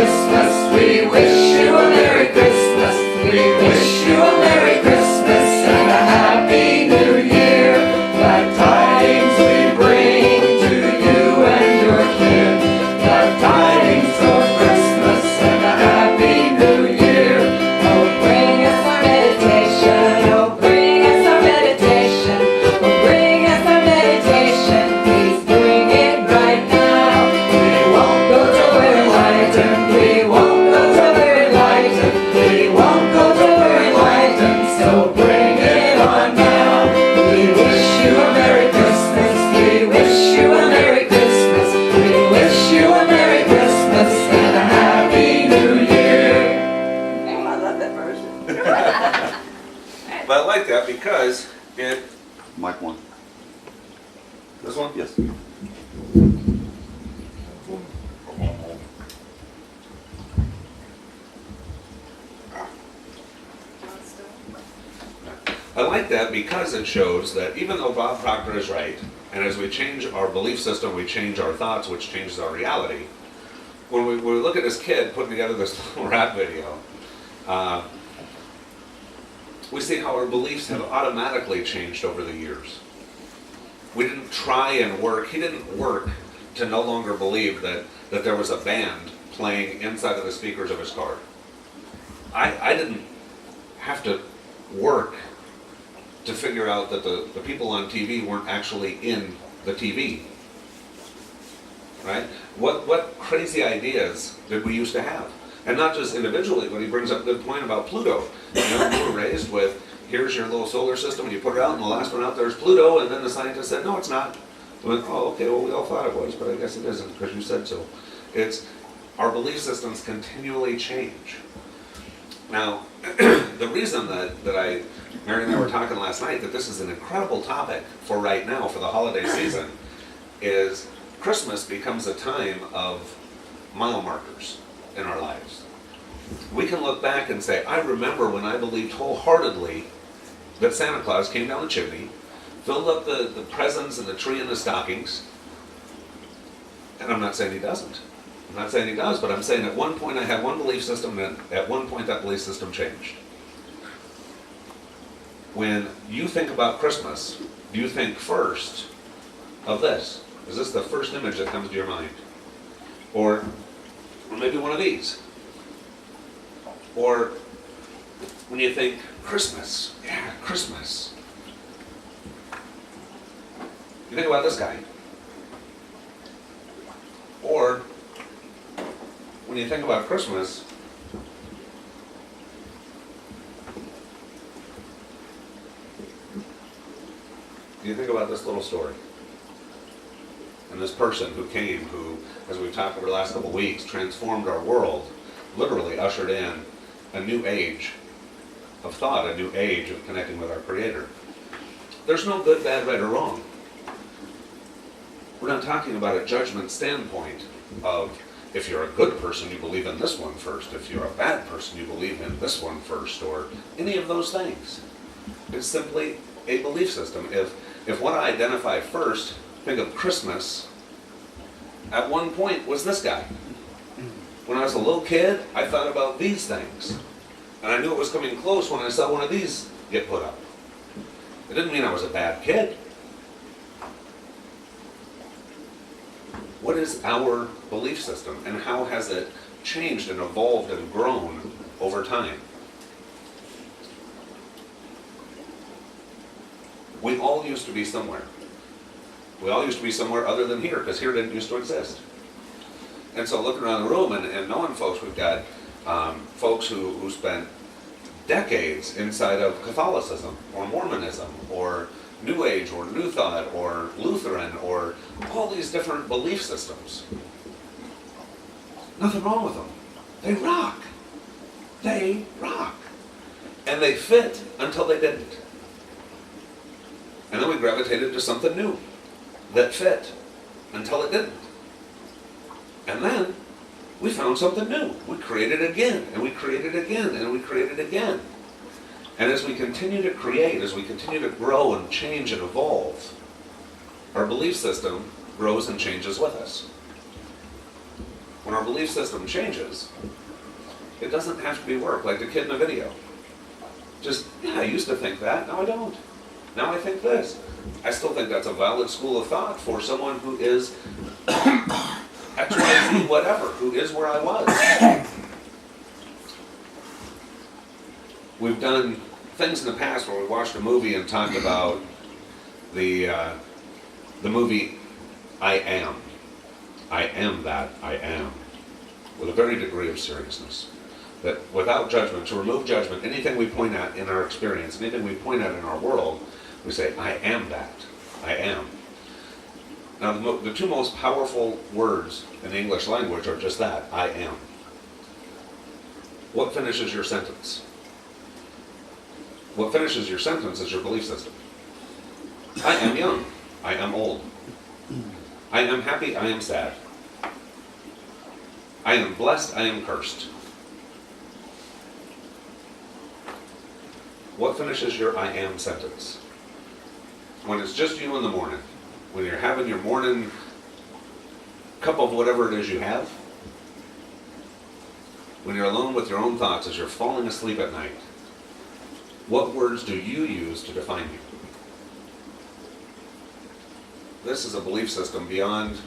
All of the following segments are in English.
Christmas. We wish you a Merry Christmas. We wish you a Merry Christmas and a Happy New Year. Glad tidings we bring to you and your kin. Glad tidings for Christmas and a Happy New Year. Oh, bring us our meditation. Oh, bring us our meditation. Oh, bring us our meditation. Please bring it right now. We won't go till we're enlightened. We won't go till we're enlightened. We won't go till we're enlightened. So bring it on now. We wish you a Merry Christmas. We wish you a Merry Christmas. We wish you a Merry Christmas and a Happy New Year. Oh, I love that version. But I like that because it, Mic one. this one? Yes. I like that because it shows that even though Bob Proctor is right, and as we change our belief system, we change our thoughts, which changes our reality. When we look at this kid putting together this little rap video, we see how our beliefs have automatically changed over the years. We didn't try and work. He didn't work to no longer believe that there was a band playing inside of the speakers of his car. I didn't have to work to figure out that the people on TV weren't actually in the TV. Right? What crazy ideas did we used to have? And not just individually, but he brings up a good point about Pluto. You know, we were raised with, here's your little solar system, and you put it out, and the last one out there is Pluto, and then the scientist said, no, it's not. We went, oh, okay, well, we all thought it was, but I guess it isn't, because you said so. Our belief systems continually change. Now, the reason that Mary and I were talking last night, that this is an incredible topic for right now, for the holiday season, is Christmas becomes a time of mile markers in our lives. We can look back and say, I remember when I believed wholeheartedly that Santa Claus came down the chimney, filled up the presents and the tree and the stockings, and I'm not saying he doesn't. I'm not saying he does, but I'm saying at one point I had one belief system, and at one point that belief system changed. When you think about Christmas, do you think first of this? Is this the first image that comes to your mind? Or maybe one of these? Or when you think Christmas, yeah, Christmas, you think about this guy. Or when you think about Christmas, you think about this little story. And this person who came, who, as we've talked over the last couple of weeks, transformed our world, literally ushered in a new age of thought, a new age of connecting with our Creator. There's no good, bad, right, or wrong. We're not talking about a judgment standpoint of, if you're a good person, you believe in this one first. If you're a bad person, you believe in this one first, or any of those things. It's simply a belief system. If what I identify first, think of Christmas, at one point was this guy. When I was a little kid, I thought about these things. And I knew it was coming close when I saw one of these get put up. It didn't mean I was a bad kid. What is our belief system, and how has it changed and evolved and grown over time? We all used to be somewhere. We all used to be somewhere other than here, because here didn't used to exist. And so looking around the room and knowing folks, we've got folks who spent decades inside of Catholicism, or Mormonism, or New Age, or New Thought, or Lutheran, or all these different belief systems. Nothing wrong with them. They rock. They rock. And they fit until they didn't. And then we gravitated to something new that fit until it didn't. And then we found something new. We created again, and we created again, and we created again. And as we continue to create, as we continue to grow and change and evolve, our belief system grows and changes with us. When our belief system changes, it doesn't have to be work, like the kid in the video. Just, yeah, I used to think that, now I don't. Now I think this. I still think that's a valid school of thought for someone who is X, Y, Z, whatever, who is where I was. We've done things in the past where we watched a movie and talked about the movie I Am. I am that I am, with a very degree of seriousness. That without judgment, to remove judgment, anything we point at in our experience, anything we point at in our world, we say, I am that. I am. Now, the two most powerful words in the English language are just that, I am. What finishes your sentence? What finishes your sentence is your belief system. I am young. I am old. I am happy. I am sad. I am blessed. I am cursed. What finishes your I am sentence? When it's just you in the morning, when you're having your morning cup of whatever it is you have, when you're alone with your own thoughts as you're falling asleep at night, what words do you use to define you? This is a belief system beyond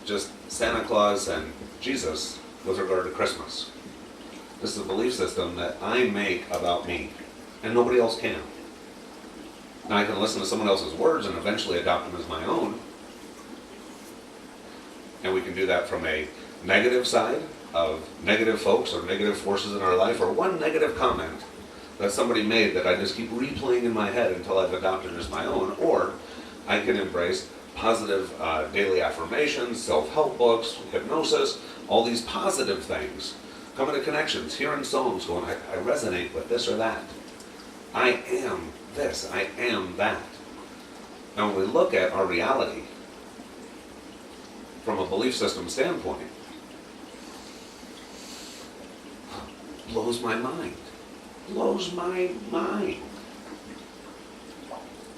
just Santa Claus and Jesus with regard to Christmas. This is a belief system that I make about me, and nobody else can. Now I can listen to someone else's words and eventually adopt them as my own. And we can do that from a negative side of negative folks or negative forces in our life, or one negative comment that somebody made that I just keep replaying in my head until I've adopted as my own. Or I can embrace positive daily affirmations, self-help books, hypnosis, all these positive things. Coming to connections, hearing songs going, I resonate with this or that. I am this, I am that. Now when we look at our reality from a belief system standpoint, blows my mind. Blows my mind.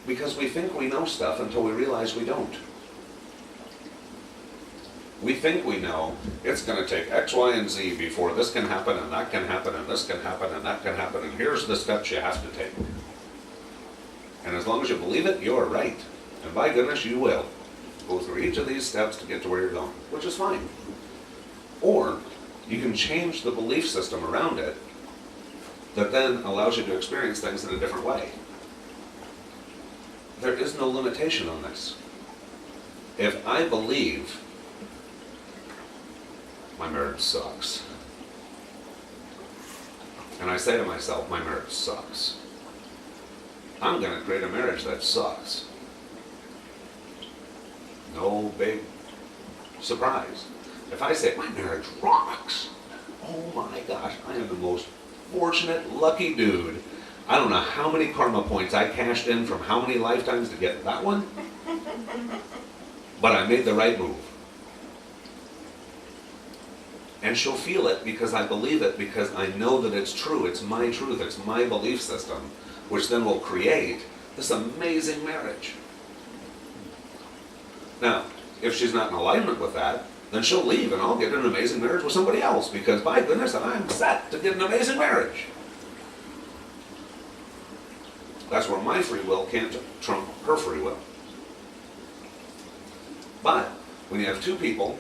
Because we think we know stuff until we realize we don't. We think we know it's going to take X, Y, and Z before this can happen, and that can happen, and this can happen, and that can happen, and here's the steps you have to take. And as long as you believe it, you're right. And by goodness, you will go through each of these steps to get to where you're going, which is fine. Or you can change the belief system around it that then allows you to experience things in a different way. There is no limitation on this. If I believe my marriage sucks, and I say to myself, my marriage sucks, I'm going to create a marriage that sucks. No big surprise. If I say, my marriage rocks, oh my gosh, I am the most fortunate, lucky dude. I don't know how many karma points I cashed in from how many lifetimes to get that one, but I made the right move. And she'll feel it because I believe it, because I know that it's true. It's my truth. It's my belief system, which then will create this amazing marriage. Now, if she's not in alignment with that, then she'll leave and I'll get an amazing marriage with somebody else, because by goodness, I'm set to get an amazing marriage. That's where my free will can't trump her free will. But when you have two people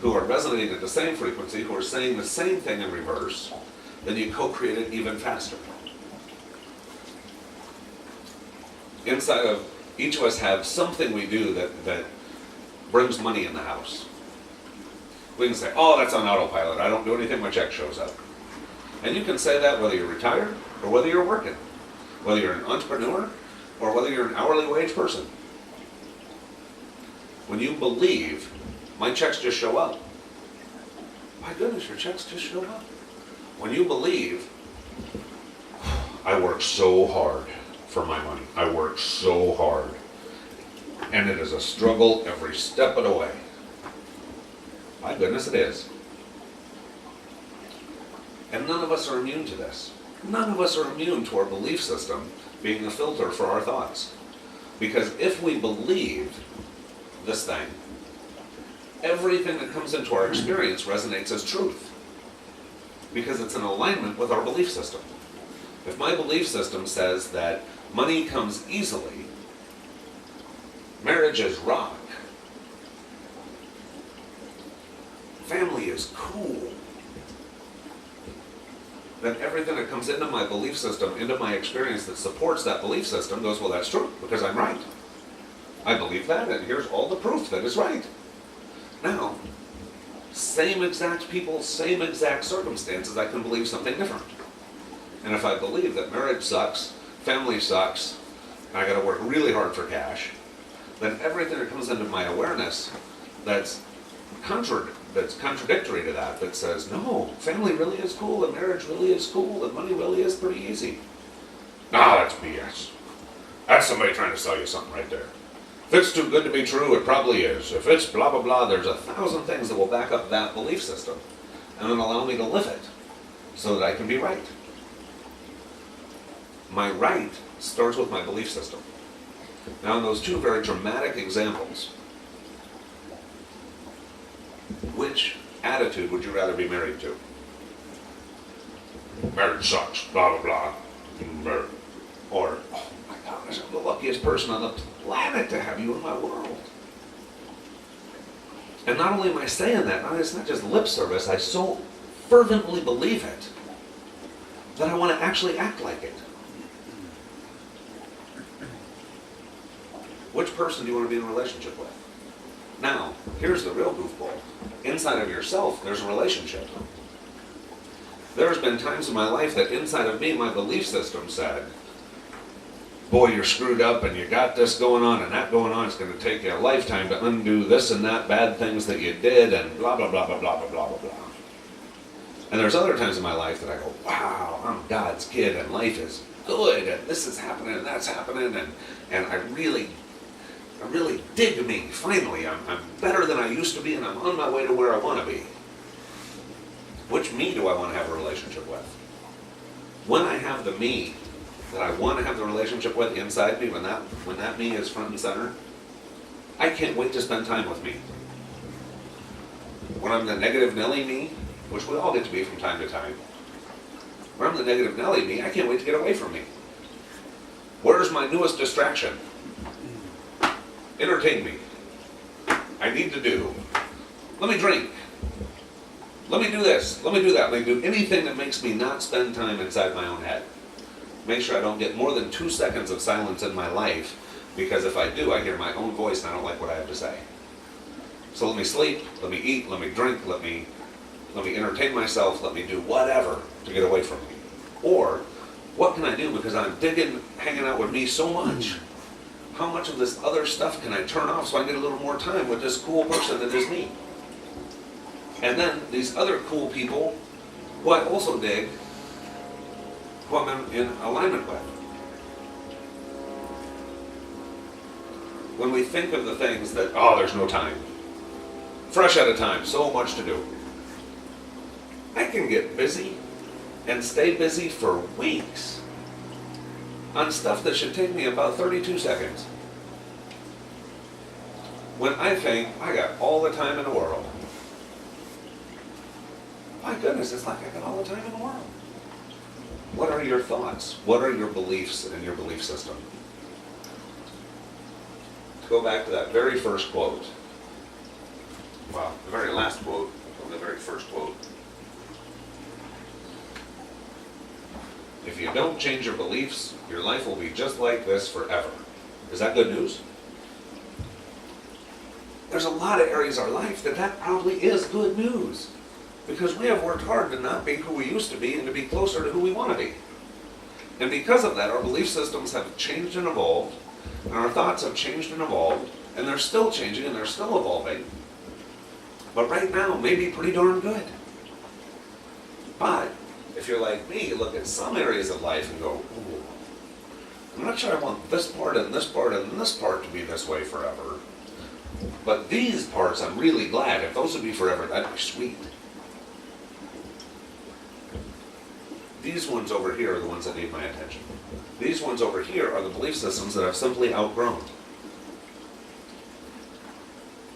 who are resonating at the same frequency, who are saying the same thing in reverse, then you co-create it even faster. Inside of each of us have something we do that brings money in the house. We can say, oh, that's on autopilot. I don't do anything, my check shows up. And you can say that whether you're retired or whether you're working, whether you're an entrepreneur or whether you're an hourly wage person. When you believe, my checks just show up. My goodness, your checks just show up. When you believe, I work so hard for my money. I work so hard. And it is a struggle every step of the way. My goodness, it is. And none of us are immune to this. None of us are immune to our belief system being a filter for our thoughts. Because if we believe this thing, everything that comes into our experience resonates as truth because it's in alignment with our belief system. If my belief system says that money comes easily, marriage is rock, family is cool, then everything that comes into my belief system, into my experience that supports that belief system goes, well, that's true, because I'm right. I believe that, and here's all the proof that it's right. Now, same exact people, same exact circumstances, I can believe something different. And if I believe that marriage sucks, family sucks, and I gotta work really hard for cash, then everything that comes into my awareness that's contradictory to that, that says, no, family really is cool, and marriage really is cool, and money really is pretty easy. Nah, that's BS. That's somebody trying to sell you something right there. If it's too good to be true, it probably is. If it's blah, blah, blah, there's 1,000 things that will back up that belief system and then allow me to live it so that I can be right. My right starts with my belief system. Now, in those two very dramatic examples, which attitude would you rather be married to? Marriage sucks, blah, blah, blah. Or, oh my gosh, I'm the luckiest person on the planet to have you in my world. And not only am I saying that, it's not just lip service, I so fervently believe it that I want to actually act like it. Which person do you want to be in a relationship with? Now, here's the real goofball. Inside of yourself, there's a relationship. There's been times in my life that inside of me, my belief system said, boy, you're screwed up and you got this going on and that going on. It's going to take you a lifetime to undo this and that bad things that you did and blah, blah, blah, blah, blah, blah, blah, blah, blah. And there's other times in my life that I go, wow, I'm God's kid and life is good and this is happening and that's happening and I really dig me. Finally, I'm better than I used to be and I'm on my way to where I want to be. Which me do I want to have a relationship with? When I have the me that I want to have the relationship with inside me, when that me is front and center, I can't wait to spend time with me. When I'm the negative Nelly me, which we all get to be from time to time, when I'm the negative Nelly me, I can't wait to get away from me. Where's my newest distraction? Entertain me. I need to do. Let me drink. Let me do this. Let me do that. Let me do anything that makes me not spend time inside my own head. Make sure I don't get more than 2 seconds of silence in my life, because if I do, I hear my own voice and I don't like what I have to say. So let me sleep, let me eat, let me drink, let me entertain myself, let me do whatever to get away from me. Or, what can I do because I'm digging hanging out with me so much? How much of this other stuff can I turn off so I get a little more time with this cool person that is me? And then these other cool people, who I also dig, who I'm in alignment with. When we think of the things that, oh, there's no time. Fresh out of time, so much to do. I can get busy and stay busy for weeks on stuff that should take me about 32 seconds. When I think I got all the time in the world. My goodness, it's like I got all the time in the world. What are your thoughts? What are your beliefs and your belief system? To go back to that very first quote. Well, the very last quote from the very first quote. If you don't change your beliefs, your life will be just like this forever. Is that good news? There's a lot of areas of our life that probably is good news. Because we have worked hard to not be who we used to be and to be closer to who we want to be. And because of that, our belief systems have changed and evolved, and our thoughts have changed and evolved, and they're still changing and they're still evolving. But right now, maybe pretty darn good. But if you're like me, you look at some areas of life and go, ooh, I'm not sure I want this part and this part and this part to be this way forever. But these parts, I'm really glad. If those would be forever, that'd be sweet. These ones over here are the ones that need my attention. These ones over here are the belief systems that I've simply outgrown.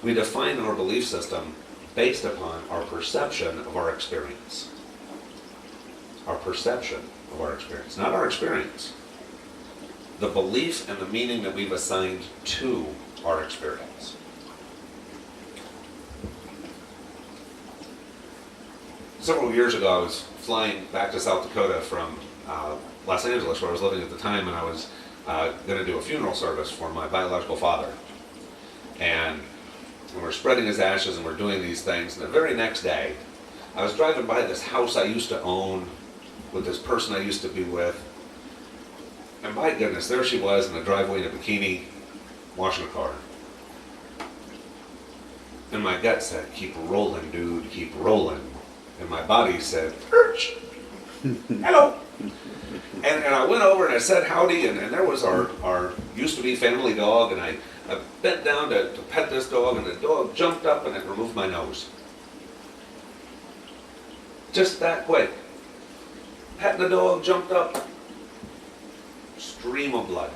We define our belief system based upon our perception of our experience. Our perception of our experience, not our experience. The belief and the meaning that we've assigned to our experience. Several years ago, I was flying back to South Dakota from Los Angeles, where I was living at the time, and I was going to do a funeral service for my biological father. And we're spreading his ashes and we're doing these things. And the very next day, I was driving by this house I used to own with this person I used to be with. And my goodness, there she was in the driveway in a bikini, washing a car. And my gut said, keep rolling, dude, keep rolling. And my body said, Perch, hello. And I went over and I said howdy, and there was our used-to-be family dog, and I bent down to pet this dog, and the dog jumped up and it removed my nose. Just that quick. Petting the dog, jumped up, stream of blood.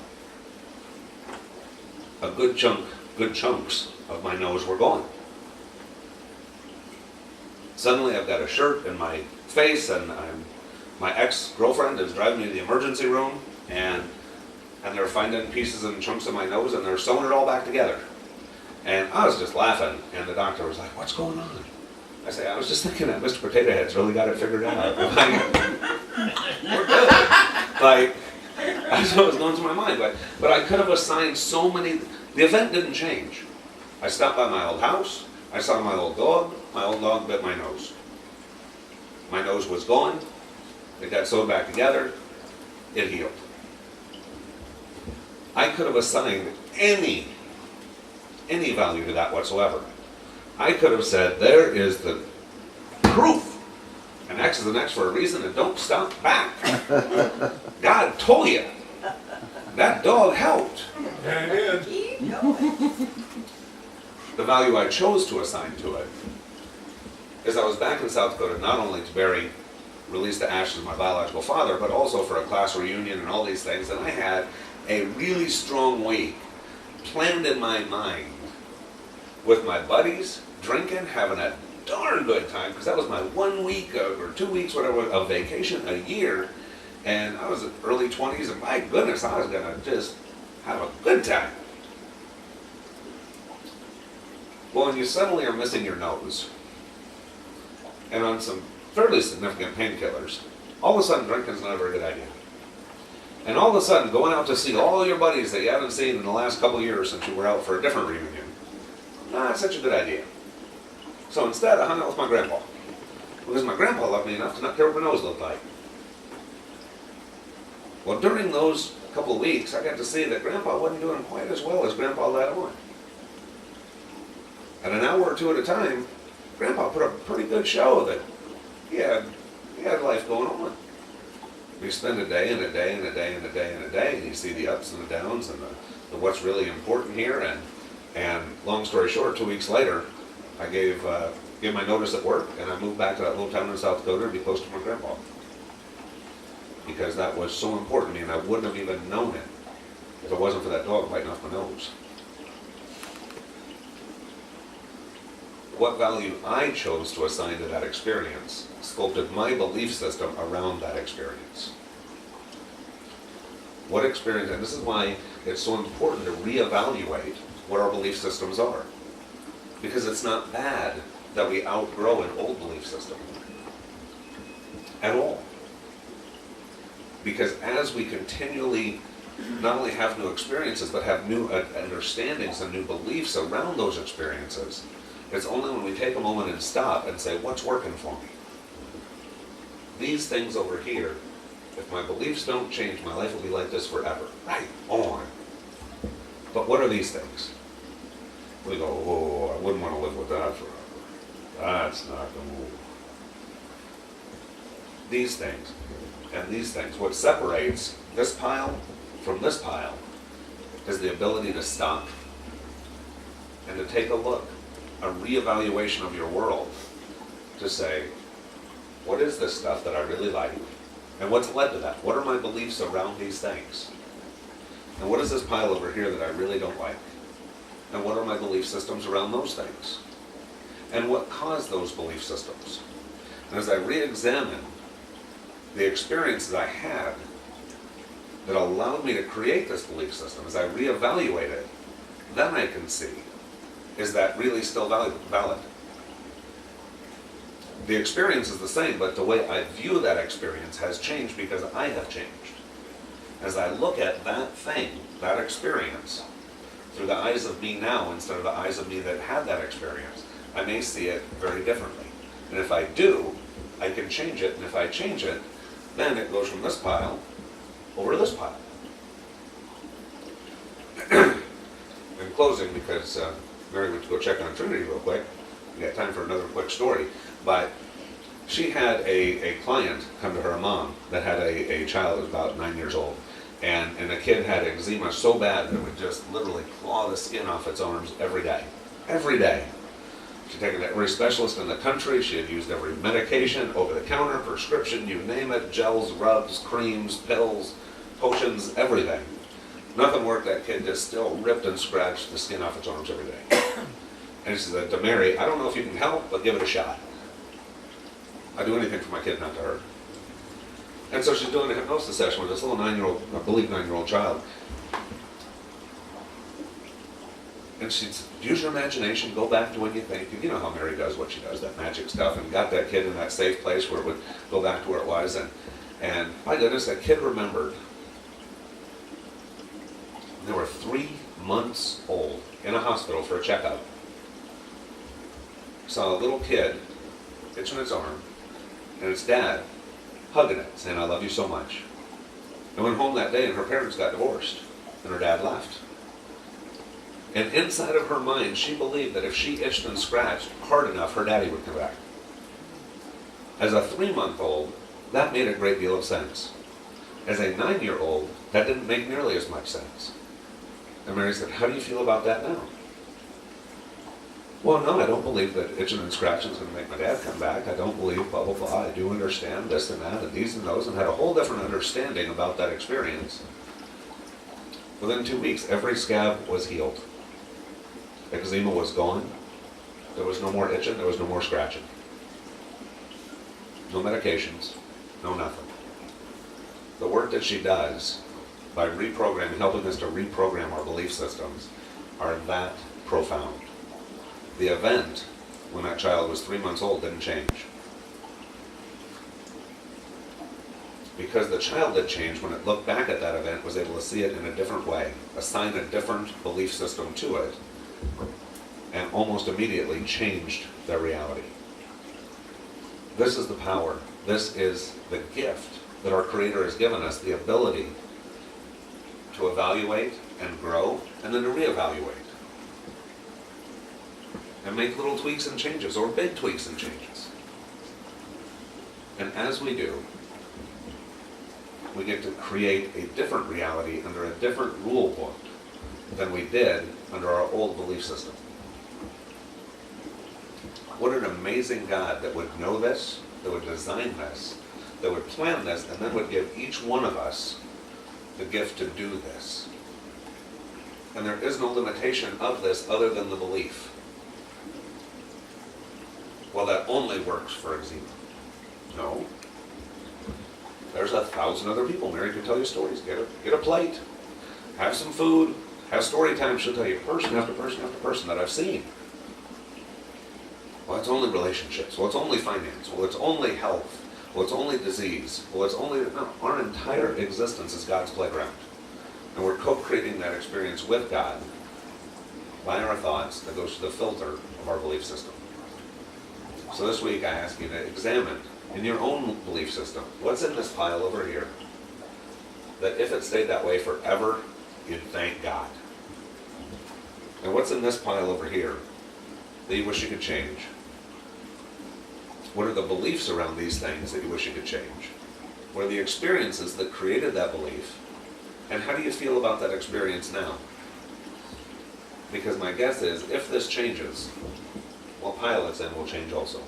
A good chunks of my nose were gone. Suddenly I've got a shirt in my face, and my ex-girlfriend is driving me to the emergency room, and they're finding pieces and chunks of my nose, and they're sewing it all back together. And I was just laughing, and the doctor was like, what's going on? I say, I was just thinking that Mr. Potato Head's really got it figured out. We're good. Like, that's what was going through my mind. But I could have assigned so many. The event didn't change. I stopped by my old house. I saw my old dog. My old dog bit my nose. My nose was gone. It got sewed back together. It healed. I could have assigned any value to that whatsoever. I could have said, there is the proof. And X is an X for a reason, and don't stop back. God told you. That dog helped. Yeah, it did. Keep going. The value I chose to assign to it is I was back in South Dakota not only to release the ashes of my biological father, but also for a class reunion and all these things. And I had a really strong week planned in my mind with my buddies, drinking, having a darn good time, because that was my 1 week or 2 weeks, whatever, of vacation a year. And I was in early 20s, and my goodness, I was going to just have a good time. Well, when you suddenly are missing your nose, and on some fairly significant painkillers, all of a sudden drinking is not a very good idea. And all of a sudden going out to see all your buddies that you haven't seen in the last couple of years since you were out for a different reunion, not such a good idea. So instead I hung out with my grandpa, because my grandpa loved me enough to not care what my nose looked like. Well, during those couple of weeks, I got to see that Grandpa wasn't doing quite as well as Grandpa let on. And an hour or two at a time, Grandpa put up a pretty good show that he had life going on. We spend a day and a day and a day and a day and a day, and you see the ups and the downs and the what's really important here. And long story short, 2 weeks later, I gave my notice at work, and I moved back to that little town in South Dakota to be close to my grandpa. Because that was so important to me, and I wouldn't have even known it if it wasn't for that dog biting off my nose. What value I chose to assign to that experience sculpted my belief system around that experience. What experience, and this is why it's so important to reevaluate what our belief systems are. Because it's not bad that we outgrow an old belief system. At all. Because as we continually not only have new experiences, but have new understandings and new beliefs around those experiences, it's only when we take a moment and stop and say, what's working for me? These things over here, if my beliefs don't change, my life will be like this forever. Right on. But what are these things? We go, oh, I wouldn't want to live with that forever. That's not the move. These things and these things. What separates this pile from this pile is the ability to stop and to take a look, a reevaluation of your world, to say, what is this stuff that I really like? And what's led to that? What are my beliefs around these things? And what is this pile over here that I really don't like? And what are my belief systems around those things? And what caused those belief systems? And as I re-examine the experiences I had that allowed me to create this belief system, as I reevaluate it, then I can see, is that really still valid? The experience is the same, but the way I view that experience has changed because I have changed. As I look at that thing, that experience, through the eyes of me now instead of the eyes of me that had that experience, I may see it very differently. And if I do, I can change it, and if I change it, then it goes from this pile over to this pile. In closing, because Mary went to go check on Trinity real quick, we got time for another quick story, but she had a client come to her mom that had a child that was about 9 years old, and the kid had eczema so bad that it would just literally claw the skin off its arms every day. Every day. She'd taken to every specialist in the country, she had used every medication, over-the-counter, prescription, you name it, gels, rubs, creams, pills, potions, everything. Nothing worked. That kid just still ripped and scratched the skin off its arms every day. And she said to Mary, I don't know if you can help, but give it a shot. I'd do anything for my kid, not to hurt. And so she's doing a hypnosis session with this little 9-year-old, I believe 9-year-old child. And she'd use your imagination, go back to when you think. You know how Mary does what she does, that magic stuff, and got that kid in that safe place where it would go back to where it was. And my goodness, that kid remembered. They were 3 months old in a hospital for a checkup. Saw a little kid itching its arm, and its dad hugging it, saying, I love you so much. And went home that day, and her parents got divorced, and her dad left. And inside of her mind, she believed that if she itched and scratched hard enough, her daddy would come back. As a 3-month-old, that made a great deal of sense. As a 9-year-old, that didn't make nearly as much sense. And Mary said, how do you feel about that now? Well, no, I don't believe that itching and scratching is going to make my dad come back. I don't believe blah, blah, blah. I do understand this and that and these and those, and had a whole different understanding about that experience. Within 2 weeks, every scab was healed. Eczema was gone. There was no more itching. There was no more scratching. No medications. No nothing. The work that she does by reprogramming, helping us to reprogram our belief systems, are that profound. The event, when that child was 3 months old, didn't change. Because the child had changed, when it looked back at that event, was able to see it in a different way, assign a different belief system to it, and almost immediately changed their reality. This is the power. This is the gift that our Creator has given us, the ability to evaluate and grow, and then to reevaluate. And make little tweaks and changes, or big tweaks and changes. And as we do, we get to create a different reality under a different rule book than we did under our old belief system. What an amazing God that would know this, that would design this, that would plan this, and then would give each one of us the gift to do this. And there is no limitation of this other than the belief. Well, that only works for eczema. No. There's 1,000 other people. Mary can tell you stories. Get a plate. Have some food. Have story time. She'll tell you person after person after person that I've seen. Well, it's only relationships. Well, it's only finance. Well, it's only health. Well, it's only disease. Well, it's only... No, our entire existence is God's playground. And we're co-creating that experience with God by our thoughts that goes to the filter of our belief system. So this week I ask you to examine in your own belief system, what's in this pile over here that if it stayed that way forever, you'd thank God? And what's in this pile over here that you wish you could change? What are the beliefs around these things that you wish you could change? What are the experiences that created that belief? And how do you feel about that experience now? Because my guess is, if this changes, what pile it's in will change also.